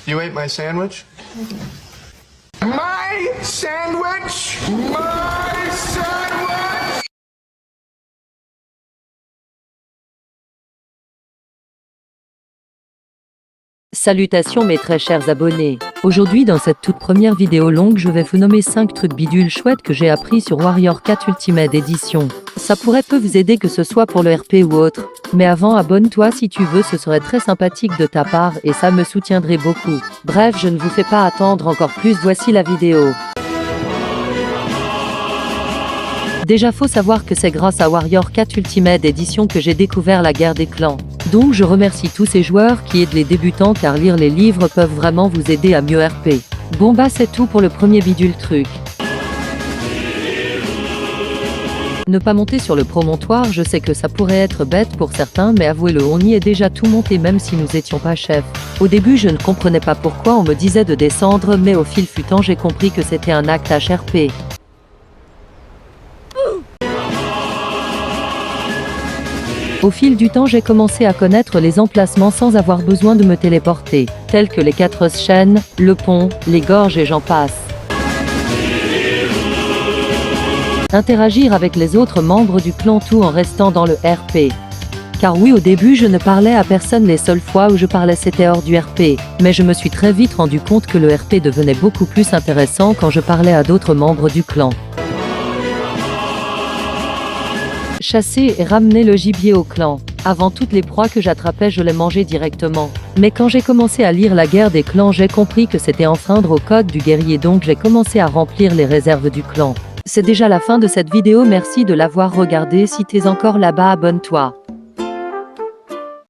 You ate my sandwich? My sandwich! My sandwich! Salutations mes très chers abonnés. Aujourd'hui dans cette toute première vidéo longue je vais vous nommer 5 trucs bidules chouettes que j'ai appris sur Warrior 4 Ultimate Edition. Ça pourrait peu vous aider que ce soit pour le RP ou autre. Mais avant abonne-toi si tu veux, ce serait très sympathique de ta part et ça me soutiendrait beaucoup. Bref, je ne vous fais pas attendre encore plus, voici la vidéo. Déjà faut savoir que c'est grâce à Warrior 4 Ultimate Edition que j'ai découvert la guerre des clans. Donc je remercie tous ces joueurs qui aident les débutants car lire les livres peuvent vraiment vous aider à mieux RP. Bon bah c'est tout pour le premier bidule truc. Ne pas monter sur le promontoire, je sais que ça pourrait être bête pour certains mais avouez-le, on y est déjà tout monté même si nous étions pas chefs. Au début je ne comprenais pas pourquoi on me disait de descendre mais au fil du temps j'ai compris que c'était un acte HRP. Au fil du temps j'ai commencé à connaître les emplacements sans avoir besoin de me téléporter, tels que les 4 chaînes, le pont, les gorges et j'en passe. Interagir avec les autres membres du clan tout en restant dans le RP. Car oui, au début je ne parlais à personne, les seules fois où je parlais c'était hors du RP, mais je me suis très vite rendu compte que le RP devenait beaucoup plus intéressant quand je parlais à d'autres membres du clan. Chasser et ramener le gibier au clan. Avant toutes les proies que j'attrapais je les mangeais directement. Mais quand j'ai commencé à lire la guerre des clans j'ai compris que c'était enfreindre au code du guerrier, donc j'ai commencé à remplir les réserves du clan. C'est déjà la fin de cette vidéo, merci de l'avoir regardée, si t'es encore là-bas abonne-toi.